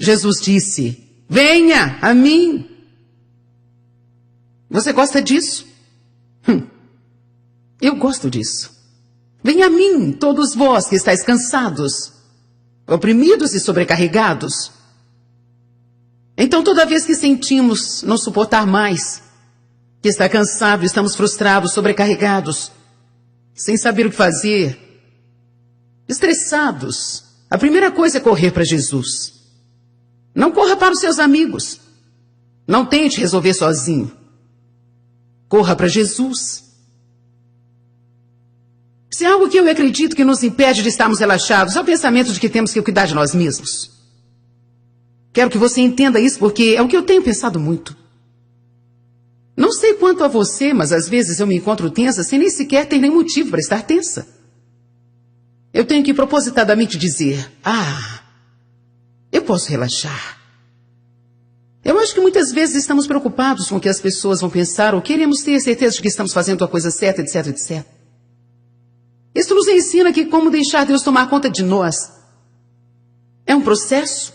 Jesus disse: venha a mim. Você gosta disso? Eu gosto disso. Venha a mim, todos vós que estáis cansados, oprimidos e sobrecarregados. Então, toda vez que sentimos não suportar mais, que está cansado, estamos frustrados, sobrecarregados, sem saber o que fazer, estressados, a primeira coisa é correr para Jesus. Não corra para os seus amigos. Não tente resolver sozinho. Corra para Jesus. Se é algo que eu acredito que nos impede de estarmos relaxados, é o pensamento de que temos que cuidar de nós mesmos. Quero que você entenda isso porque é o que eu tenho pensado muito. Não sei quanto a você, mas às vezes eu me encontro tensa sem nem sequer ter nenhum motivo para estar tensa. Eu tenho que propositadamente dizer: eu posso relaxar. Eu acho que muitas vezes estamos preocupados com o que as pessoas vão pensar ou queremos ter certeza de que estamos fazendo a coisa certa, etc, etc. Isso nos ensina que como deixar Deus tomar conta de nós é um processo.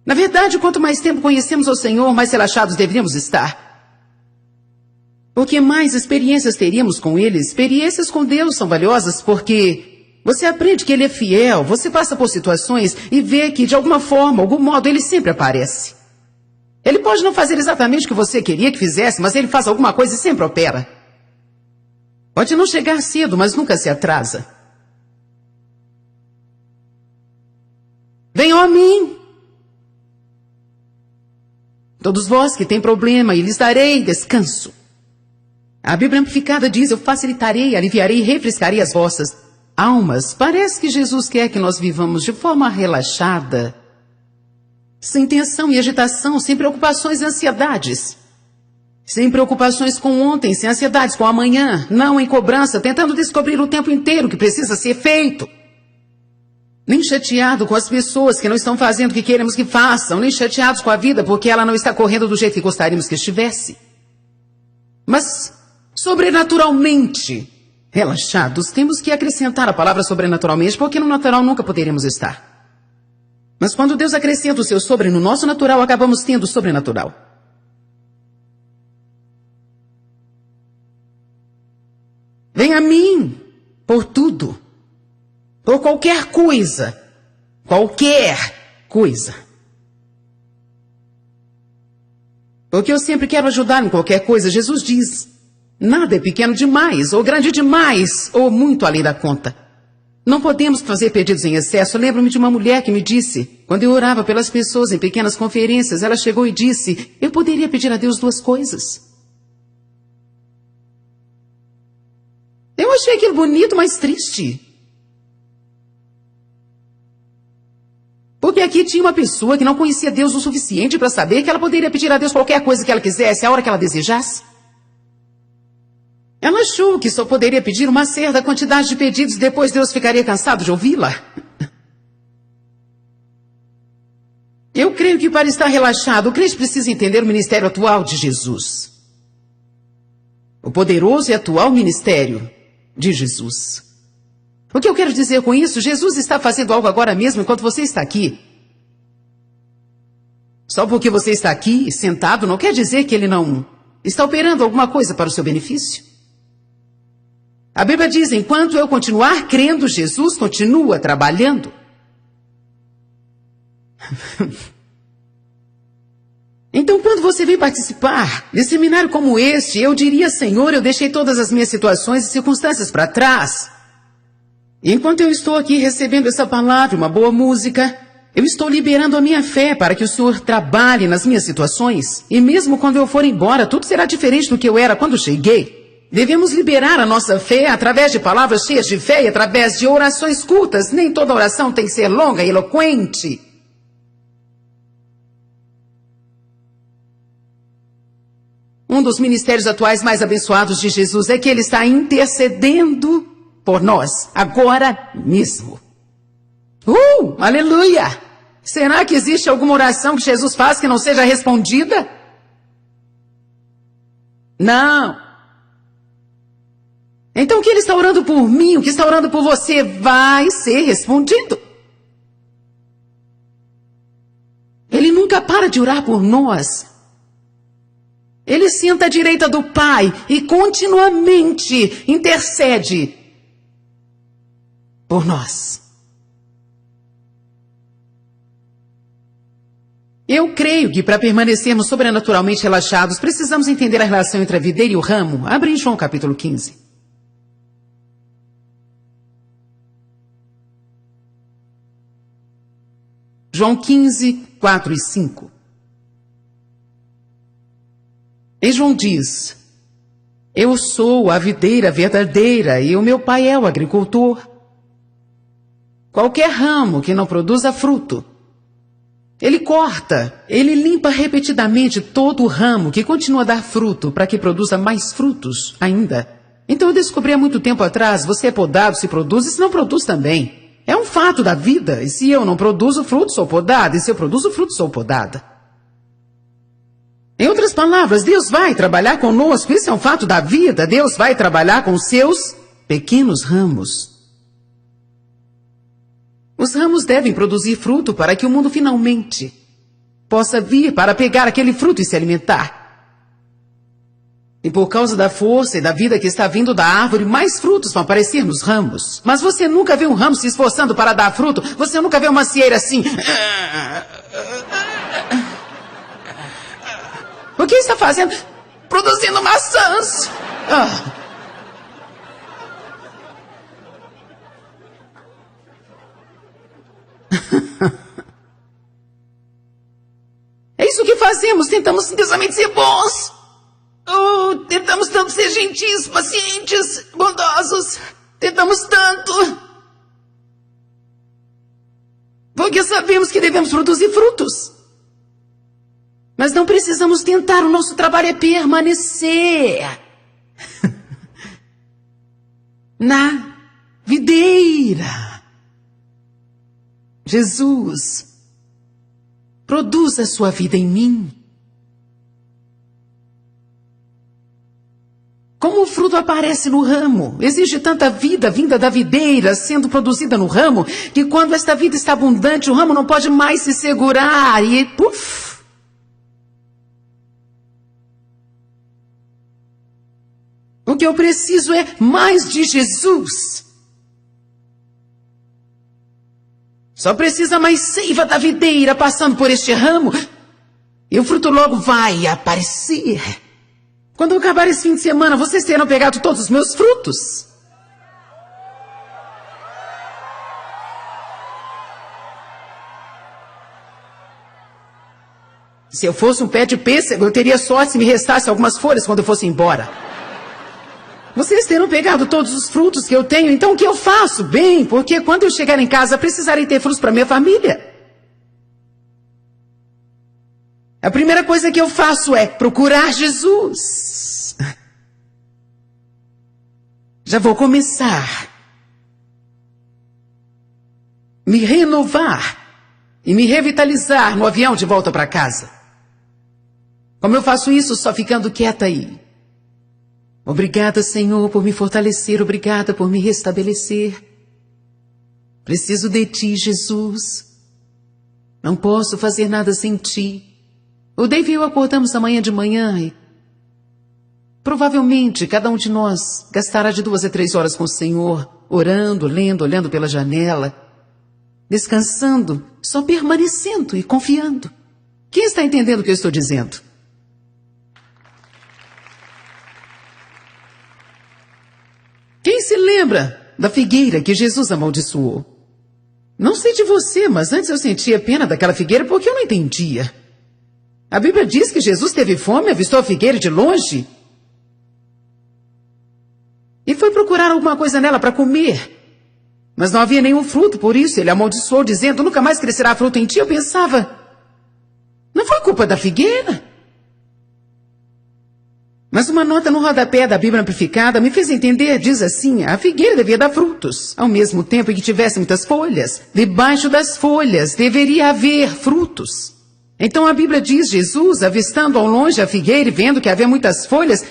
Na verdade, quanto mais tempo conhecemos o Senhor, mais relaxados deveríamos estar. Porque mais experiências teríamos com Ele. Experiências com Deus são valiosas porque você aprende que Ele é fiel, você passa por situações e vê que, de alguma forma, algum modo, Ele sempre aparece. Ele pode não fazer exatamente o que você queria que fizesse, mas Ele faz alguma coisa e sempre opera. Pode não chegar cedo, mas nunca se atrasa. Venham a mim, todos vós que têm problema, e lhes darei descanso. A Bíblia Amplificada diz: eu facilitarei, aliviarei e refrescarei as vossas almas. Parece que Jesus quer que nós vivamos de forma relaxada, sem tensão e agitação, sem preocupações e ansiedades. Sem preocupações com ontem, sem ansiedades com amanhã, não em cobrança, tentando descobrir o tempo inteiro o que precisa ser feito. Nem chateado com as pessoas que não estão fazendo o que queremos que façam, nem chateados com a vida porque ela não está correndo do jeito que gostaríamos que estivesse. Mas, sobrenaturalmente relaxados, temos que acrescentar a palavra sobrenaturalmente, porque no natural nunca poderíamos estar. Mas quando Deus acrescenta o seu sobre no nosso natural, acabamos tendo o sobrenatural. Venha a mim por tudo, por qualquer coisa, Porque eu sempre quero ajudar em qualquer coisa. Jesus diz: nada é pequeno demais, ou grande demais, ou muito além da conta. Não podemos fazer pedidos em excesso. Eu lembro-me de uma mulher que me disse, quando eu orava pelas pessoas em pequenas conferências, ela chegou e disse: eu poderia pedir a Deus 2 coisas. Eu achei aquilo bonito, mas triste. Porque aqui tinha uma pessoa que não conhecia Deus o suficiente para saber que ela poderia pedir a Deus qualquer coisa que ela quisesse, a hora que ela desejasse. Ela achou que só poderia pedir uma certa quantidade de pedidos e depois Deus ficaria cansado de ouvi-la. Eu creio que para estar relaxado, o crente precisa entender o ministério atual de Jesus. O poderoso e atual ministério de Jesus. O que eu quero dizer com isso? Jesus está fazendo algo agora mesmo enquanto você está aqui. Só porque você está aqui, sentado, não quer dizer que Ele não está operando alguma coisa para o seu benefício. A Bíblia diz: enquanto eu continuar crendo, Jesus continua trabalhando. Então, quando você vem participar de seminário como este, eu diria: Senhor, eu deixei todas as minhas situações e circunstâncias para trás. E enquanto eu estou aqui recebendo essa palavra, uma boa música, eu estou liberando a minha fé para que o Senhor trabalhe nas minhas situações. E mesmo quando eu for embora, tudo será diferente do que eu era quando cheguei. Devemos liberar a nossa fé através de palavras cheias de fé e através de orações cultas. Nem toda oração tem que ser longa e eloquente. Um dos ministérios atuais mais abençoados de Jesus é que Ele está intercedendo por nós, agora mesmo. Aleluia! Será que existe alguma oração que Jesus faz que não seja respondida? Não. Então o que Ele está orando por mim, o que está orando por você, vai ser respondido. nunca para de orar por nós. Ele senta à direita do Pai e continuamente intercede por nós. Eu creio que para permanecermos sobrenaturalmente relaxados, precisamos entender a relação entre a videira e o ramo. Abre em João capítulo 15. João 15, 4 e 5. E João diz: eu sou a videira verdadeira e o meu pai é o agricultor. Qualquer ramo que não produza fruto, ele corta, ele limpa repetidamente todo o ramo que continua a dar fruto para que produza mais frutos ainda. Então eu descobri há muito tempo atrás, você é podado se produz e se não produz também. É um fato da vida, e se eu não produzo fruto, sou podada, e se eu produzo fruto, sou podada. Em outras palavras, Deus vai trabalhar conosco, isso é um fato da vida, Deus vai trabalhar com seus pequenos ramos. Os ramos devem produzir fruto para que o mundo finalmente possa vir para pegar aquele fruto e se alimentar. E por causa da força e da vida que está vindo da árvore, mais frutos vão aparecer nos ramos. Mas você nunca vê um ramo se esforçando para dar fruto, você nunca vê uma macieira assim. O que está fazendo? Produzindo maçãs. É isso que fazemos, tentamos intensamente ser bons. Tentamos tanto ser gentis, pacientes, bondosos. Tentamos tanto. Porque sabemos que devemos produzir frutos. Mas não precisamos tentar, o nosso trabalho é permanecer na videira. Jesus, produza a sua vida em mim. Como o fruto aparece no ramo, existe tanta vida vinda da videira sendo produzida no ramo, que quando esta vida está abundante, o ramo não pode mais se segurar e puf! O que eu preciso é mais de Jesus. Só precisa mais seiva da videira passando por este ramo e o fruto logo vai aparecer. Quando eu acabar esse fim de semana, vocês terão pegado todos os meus frutos. Se eu fosse um pé de pêssego, eu teria sorte se me restasse algumas folhas quando eu fosse embora. Vocês terão pegado todos os frutos que eu tenho, então o que eu faço? Bem, porque quando eu chegar em casa, precisarei ter frutos para minha família. A primeira coisa que eu faço é procurar Jesus. Já vou começar. Me renovar e me revitalizar no avião de volta para casa. Como eu faço isso? Só ficando quieta aí. Obrigada, Senhor, por me fortalecer. Obrigada por me restabelecer. Preciso de Ti, Jesus. Não posso fazer nada sem Ti. O Dave e eu acordamos amanhã de manhã e provavelmente cada um de nós gastará de 2 a 3 horas com o Senhor, orando, lendo, olhando pela janela, descansando, só permanecendo e confiando. Quem está entendendo o que eu estou dizendo? Quem se lembra da figueira que Jesus amaldiçoou? Não sei de você, mas antes eu sentia pena daquela figueira porque eu não entendia. A Bíblia diz que Jesus teve fome, avistou a figueira de longe e foi procurar alguma coisa nela para comer. Mas não havia nenhum fruto, por isso ele amaldiçoou, dizendo, nunca mais crescerá fruto em ti. Eu pensava, não foi culpa da figueira? Mas uma nota no rodapé da Bíblia Amplificada me fez entender, diz assim, a figueira devia dar frutos, ao mesmo tempo em que tivesse muitas folhas. Debaixo das folhas deveria haver frutos. Então a Bíblia diz, Jesus, avistando ao longe a figueira e vendo que havia muitas folhas,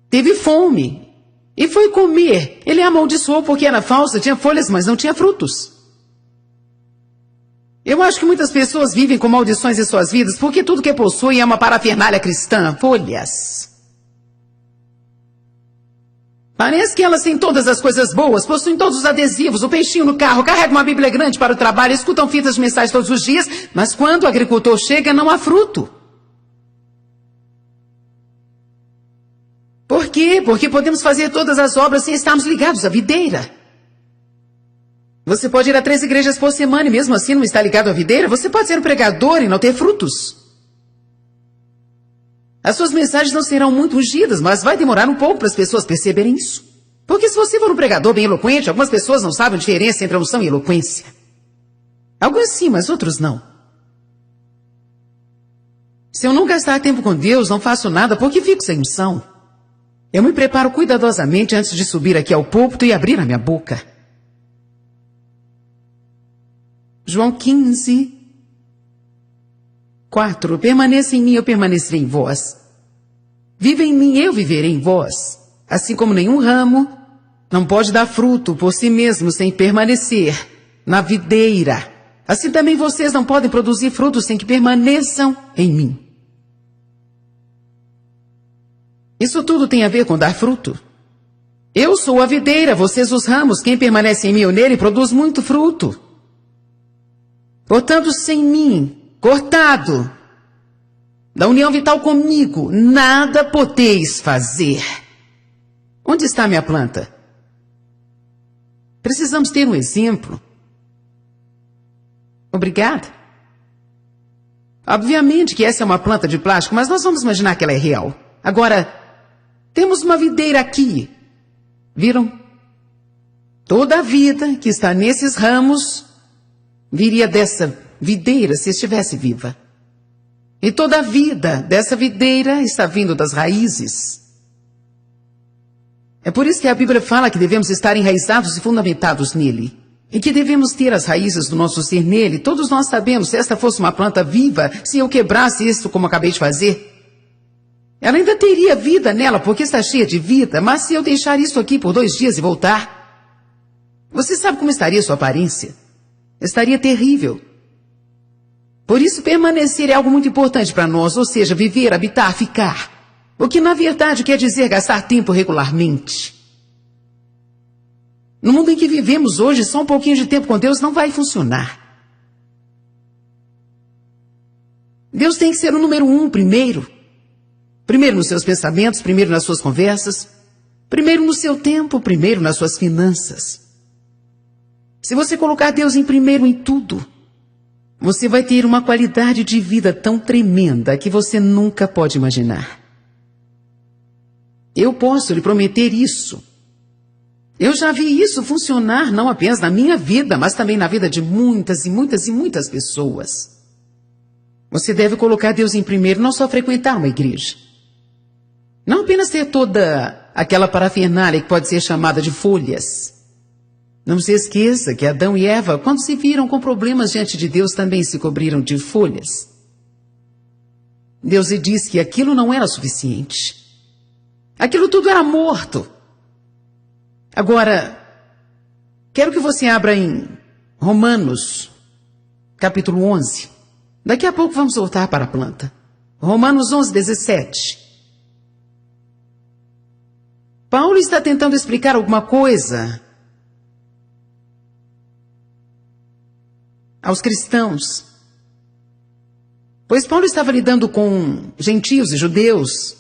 teve fome e foi comer. Ele amaldiçoou porque era falsa, tinha folhas, mas não tinha frutos. Eu acho que muitas pessoas vivem com maldições em suas vidas porque tudo que possuem é uma parafernália cristã. Folhas. Parece que elas têm todas as coisas boas, possuem todos os adesivos, o peixinho no carro, carregam uma bíblia grande para o trabalho, escutam fitas mensais todos os dias, mas quando o agricultor chega, não há fruto. Por quê? Porque podemos fazer todas as obras sem estarmos ligados à videira. Você pode ir a 3 igrejas por semana e mesmo assim não estar ligado à videira. Você pode ser um pregador e não ter frutos. As suas mensagens não serão muito ungidas, mas vai demorar um pouco para as pessoas perceberem isso. Porque se você for um pregador bem eloquente, algumas pessoas não sabem a diferença entre a unção e eloquência. Alguns sim, mas outros não. Se eu não gastar tempo com Deus, não faço nada porque fico sem unção. Eu me preparo cuidadosamente antes de subir aqui ao púlpito e abrir a minha boca. João 15, 4. Permaneça em mim, eu permanecerei em vós. Viva em mim, eu viverei em vós. Assim como nenhum ramo não pode dar fruto por si mesmo sem permanecer na videira. Assim também vocês não podem produzir frutos sem que permaneçam em mim. Isso tudo tem a ver com dar fruto. Eu sou a videira, vocês os ramos. Quem permanece em mim ou nele produz muito fruto. Portanto, sem mim, cortado da união vital comigo, nada podeis fazer. Onde está minha planta? Precisamos ter um exemplo. Obrigada. Obviamente que essa é uma planta de plástico, mas nós vamos imaginar que ela é real. Agora, temos uma videira aqui. Viram? Toda a vida que está nesses ramos viria dessa videira se estivesse viva. E toda a vida dessa videira está vindo das raízes. É por isso que a Bíblia fala que devemos estar enraizados e fundamentados nele. E que devemos ter as raízes do nosso ser nele. Todos nós sabemos, se esta fosse uma planta viva, se eu quebrasse isso como acabei de fazer, ela ainda teria vida nela, porque está cheia de vida. Mas se eu deixar isso aqui por 2 dias e voltar, você sabe como estaria sua aparência? Estaria terrível. Por isso, permanecer é algo muito importante para nós, ou seja, viver, habitar, ficar. O que, na verdade, quer dizer gastar tempo regularmente. No mundo em que vivemos hoje, só um pouquinho de tempo com Deus não vai funcionar. Deus tem que ser o número 1 primeiro. Primeiro nos seus pensamentos, primeiro nas suas conversas, primeiro no seu tempo, primeiro nas suas finanças. Se você colocar Deus em primeiro em tudo, você vai ter uma qualidade de vida tão tremenda que você nunca pode imaginar. Eu posso lhe prometer isso. Eu já vi isso funcionar não apenas na minha vida, mas também na vida de muitas e muitas e muitas pessoas. Você deve colocar Deus em primeiro, não só frequentar uma igreja. Não apenas ter toda aquela parafernália que pode ser chamada de folhas. Não se esqueça que Adão e Eva, quando se viram com problemas diante de Deus, também se cobriram de folhas. Deus lhe disse que aquilo não era suficiente. Aquilo tudo era morto. Agora, quero que você abra em Romanos, capítulo 11. Daqui a pouco vamos voltar para a planta. Romanos 11, 17. Paulo está tentando explicar alguma coisa aos cristãos. Pois Paulo estava lidando com gentios e judeus.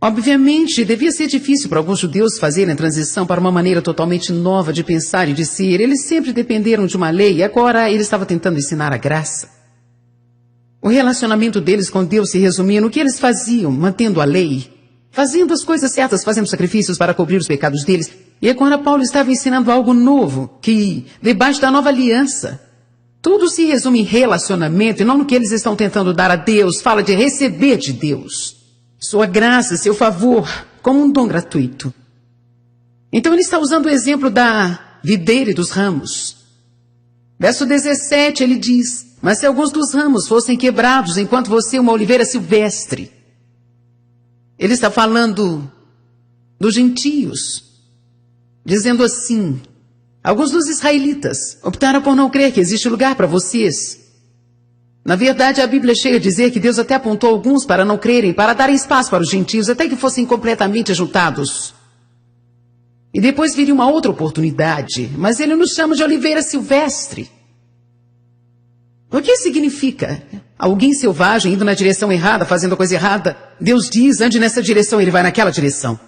Obviamente, devia ser difícil para alguns judeus fazerem a transição para uma maneira totalmente nova de pensar e de ser. Eles sempre dependeram de uma lei e agora ele estava tentando ensinar a graça. O relacionamento deles com Deus se resumia no que eles faziam, mantendo a lei, fazendo as coisas certas, fazendo sacrifícios para cobrir os pecados deles. E agora Paulo estava ensinando algo novo, que, debaixo da nova aliança, tudo se resume em relacionamento e não no que eles estão tentando dar a Deus. Fala de receber de Deus sua graça, seu favor, como um dom gratuito. Então ele está usando o exemplo da videira e dos ramos. Verso 17 ele diz: mas se alguns dos ramos fossem quebrados enquanto você é uma oliveira silvestre. Ele está falando dos gentios, dizendo assim: alguns dos israelitas optaram por não crer que existe lugar para vocês. Na verdade, a Bíblia chega a dizer que Deus até apontou alguns para não crerem, para darem espaço para os gentios, até que fossem completamente ajuntados. E depois viria uma outra oportunidade, mas ele nos chama de oliveira silvestre. O que significa? Alguém selvagem indo na direção errada, fazendo a coisa errada. Deus diz, ande nessa direção, ele vai naquela direção.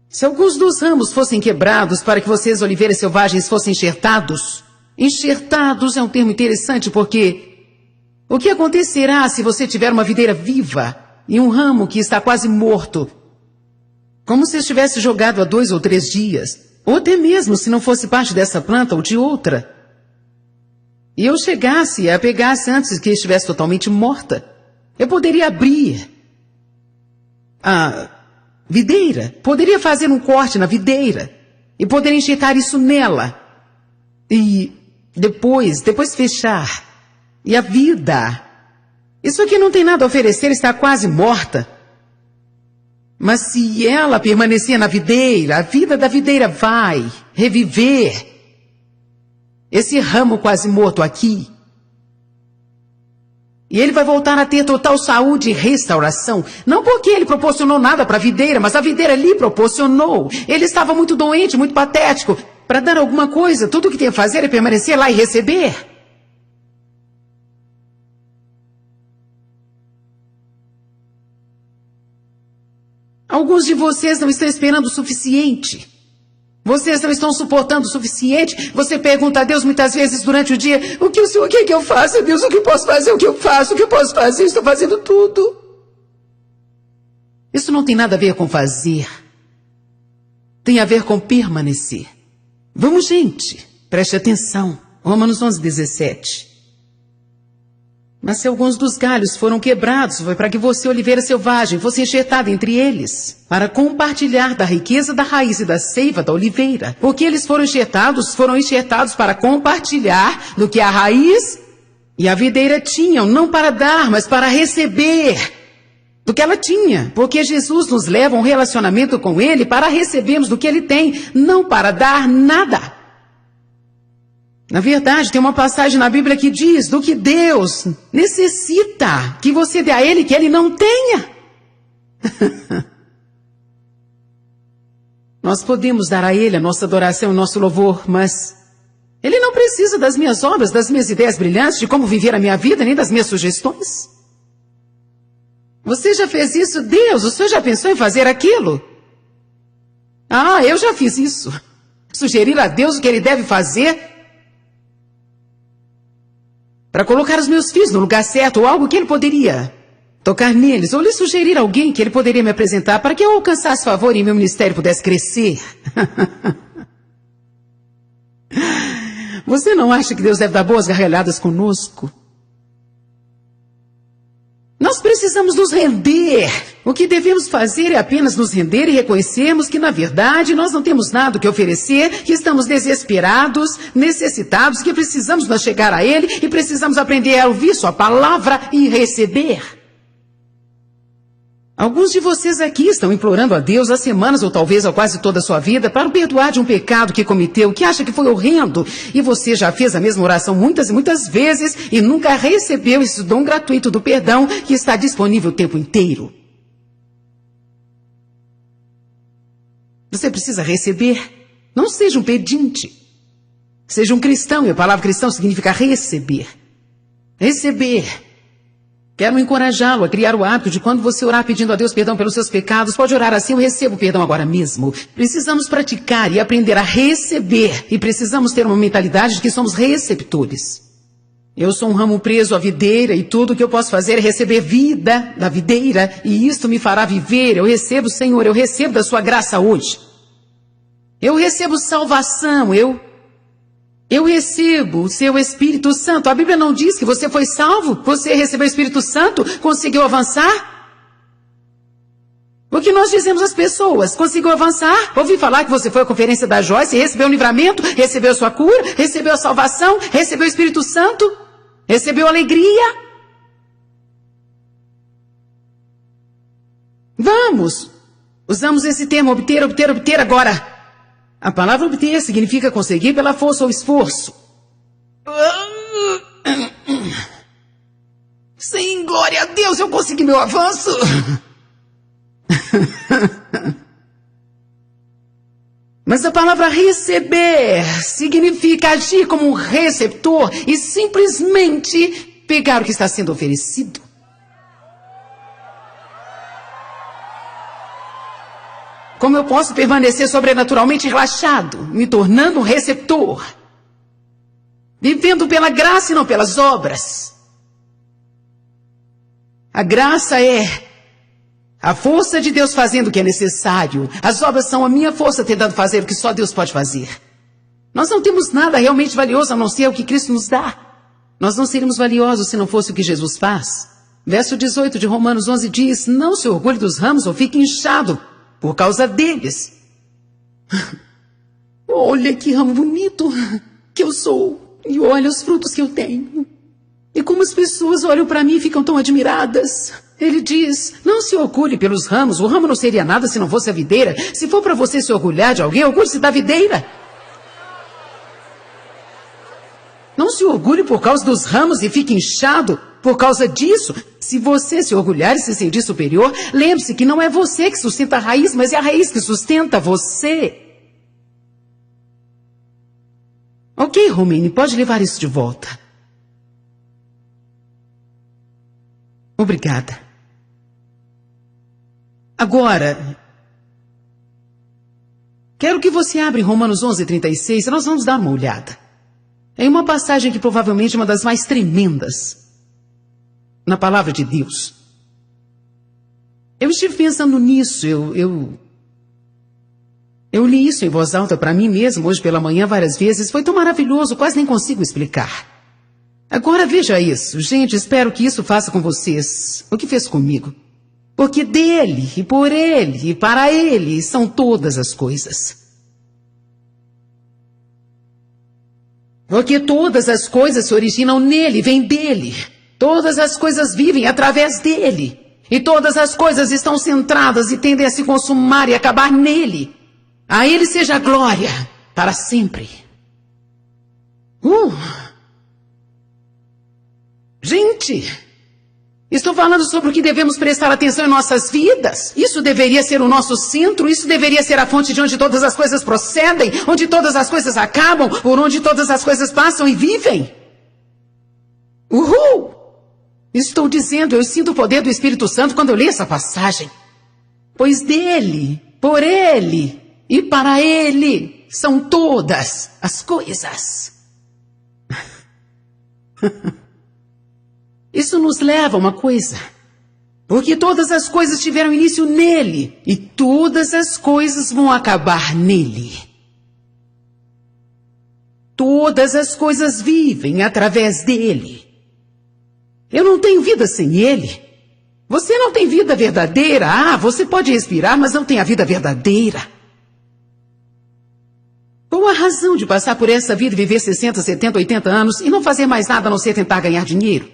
Se alguns dos ramos fossem quebrados para que vocês, oliveiras selvagens, fossem enxertados. Enxertados é um termo interessante porque o que acontecerá se você tiver uma videira viva e um ramo que está quase morto? Como se estivesse jogado há 2 ou 3 dias. Ou até mesmo se não fosse parte dessa planta ou de outra. E eu chegasse e a pegasse antes que estivesse totalmente morta. Eu poderia abrir a videira, poderia fazer um corte na videira e poderia enxertar isso nela. E depois fechar. E a vida. Isso aqui não tem nada a oferecer, está quase morta. Mas se ela permanecer na videira, a vida da videira vai reviver esse ramo quase morto aqui. E ele vai voltar a ter total saúde e restauração. Não porque ele proporcionou nada para a videira, mas a videira lhe proporcionou. Ele estava muito doente, muito patético. Para dar alguma coisa, tudo o que tem a fazer é permanecer lá e receber. Alguns de vocês não estão esperando o suficiente. Vocês não estão suportando o suficiente. Você pergunta a Deus muitas vezes durante o dia: o que o Senhor quer que eu faça? Deus, o que eu posso fazer? O que eu faço? O que eu posso fazer? Estou fazendo tudo. Isso não tem nada a ver com fazer. Tem a ver com permanecer. Vamos, gente. Preste atenção. Romanos 11:17. Mas se alguns dos galhos foram quebrados, foi para que você, oliveira selvagem, fosse enxertada entre eles, para compartilhar da riqueza da raiz e da seiva da oliveira. Porque eles foram enxertados para compartilhar do que a raiz e a videira tinham, não para dar, mas para receber do que ela tinha. Porque Jesus nos leva a um relacionamento com Ele para recebermos do que Ele tem, não para dar nada. Na verdade, tem uma passagem na Bíblia que diz do que Deus necessita que você dê a Ele que Ele não tenha. Nós podemos dar a Ele a nossa adoração e o nosso louvor, mas Ele não precisa das minhas obras, das minhas ideias brilhantes, de como viver a minha vida, nem das minhas sugestões. Você já fez isso? Deus, o Senhor já pensou em fazer aquilo? Ah, eu já fiz isso. Sugerir a Deus o que Ele deve fazer para colocar os meus filhos no lugar certo, ou algo que Ele poderia tocar neles, ou lhe sugerir alguém que Ele poderia me apresentar para que eu alcançasse favor e meu ministério pudesse crescer. Você não acha que Deus deve dar boas gargalhadas conosco? Nós precisamos nos render. O que devemos fazer é apenas nos render e reconhecermos que, na verdade, nós não temos nada o que oferecer, que estamos desesperados, necessitados, que precisamos nos chegar a Ele e precisamos aprender a ouvir Sua palavra e receber. Alguns de vocês aqui estão implorando a Deus há semanas ou talvez há quase toda a sua vida para o perdoar de um pecado que cometeu, que acha que foi horrendo. E você já fez a mesma oração muitas e muitas vezes e nunca recebeu esse dom gratuito do perdão que está disponível o tempo inteiro. Você precisa receber. Não seja um pedinte. Seja um cristão, e a palavra cristão significa receber. Receber. Quero encorajá-lo a criar o hábito de quando você orar pedindo a Deus perdão pelos seus pecados, pode orar assim: eu recebo perdão agora mesmo. Precisamos praticar e aprender a receber. E precisamos ter uma mentalidade de que somos receptores. Eu sou um ramo preso à videira e tudo o que eu posso fazer é receber vida da videira. E isto me fará viver. Eu recebo, Senhor, eu recebo da sua graça hoje. Eu recebo salvação, eu recebo o seu Espírito Santo. A Bíblia não diz que você foi salvo, você recebeu o Espírito Santo, conseguiu avançar? O que nós dizemos às pessoas? Conseguiu avançar? Ouvi falar que você foi à conferência da Joyce, recebeu o livramento, recebeu a sua cura, recebeu a salvação, recebeu o Espírito Santo, recebeu alegria? Vamos! Usamos esse termo, obter agora. A palavra obter significa conseguir pela força ou esforço. Sim, glória a Deus, eu consegui meu avanço. Mas a palavra receber significa agir como um receptor e simplesmente pegar o que está sendo oferecido. Como eu posso permanecer sobrenaturalmente relaxado, me tornando um receptor, vivendo pela graça e não pelas obras? A graça é a força de Deus fazendo o que é necessário. As obras são a minha força tentando fazer o que só Deus pode fazer. Nós não temos nada realmente valioso a não ser o que Cristo nos dá. Nós não seríamos valiosos se não fosse o que Jesus faz. Verso 18 de Romanos 11 diz: não se orgulhe dos ramos ou fique inchado por causa deles. Olha que ramo bonito que eu sou. E olha os frutos que eu tenho. E como as pessoas olham para mim e ficam tão admiradas. Ele diz: não se orgulhe pelos ramos. O ramo não seria nada se não fosse a videira. Se for para você se orgulhar de alguém, orgulhe-se da videira. Não se orgulhe por causa dos ramos e fique inchado por causa disso. Se você se orgulhar e se sentir superior, lembre-se que não é você que sustenta a raiz, mas é a raiz que sustenta você. Ok, Romine, pode levar isso de volta. Obrigada. Agora, quero que você abra em Romanos 11:36 e nós vamos dar uma olhada. É uma passagem que provavelmente é uma das mais tremendas na palavra de Deus. Eu estive pensando nisso, eu li isso em voz alta para mim mesmo hoje pela manhã várias vezes. Foi tão maravilhoso, quase nem consigo explicar. Agora veja isso. Gente, espero que isso faça com vocês o que fez comigo. Porque dele, e por ele, e para ele são todas as coisas. Porque todas as coisas se originam nele, vêm dele. Todas as coisas vivem através dele. E todas as coisas estão centradas e tendem a se consumar e acabar nele. A ele seja a glória para sempre. Gente, estou falando sobre o que devemos prestar atenção em nossas vidas. Isso deveria ser o nosso centro, isso deveria ser a fonte de onde todas as coisas procedem, onde todas as coisas acabam, por onde todas as coisas passam e vivem. Uhul! Estou dizendo, eu sinto o poder do Espírito Santo quando eu leio essa passagem. Pois dele, por ele e para ele são todas as coisas. Isso nos leva a uma coisa. Porque todas as coisas tiveram início nele. E todas as coisas vão acabar nele. Todas as coisas vivem através dele. Eu não tenho vida sem ele. Você não tem vida verdadeira. Ah, você pode respirar, mas não tem a vida verdadeira. Qual a razão de passar por essa vida e viver 60, 70, 80 anos e não fazer mais nada a não ser tentar ganhar dinheiro?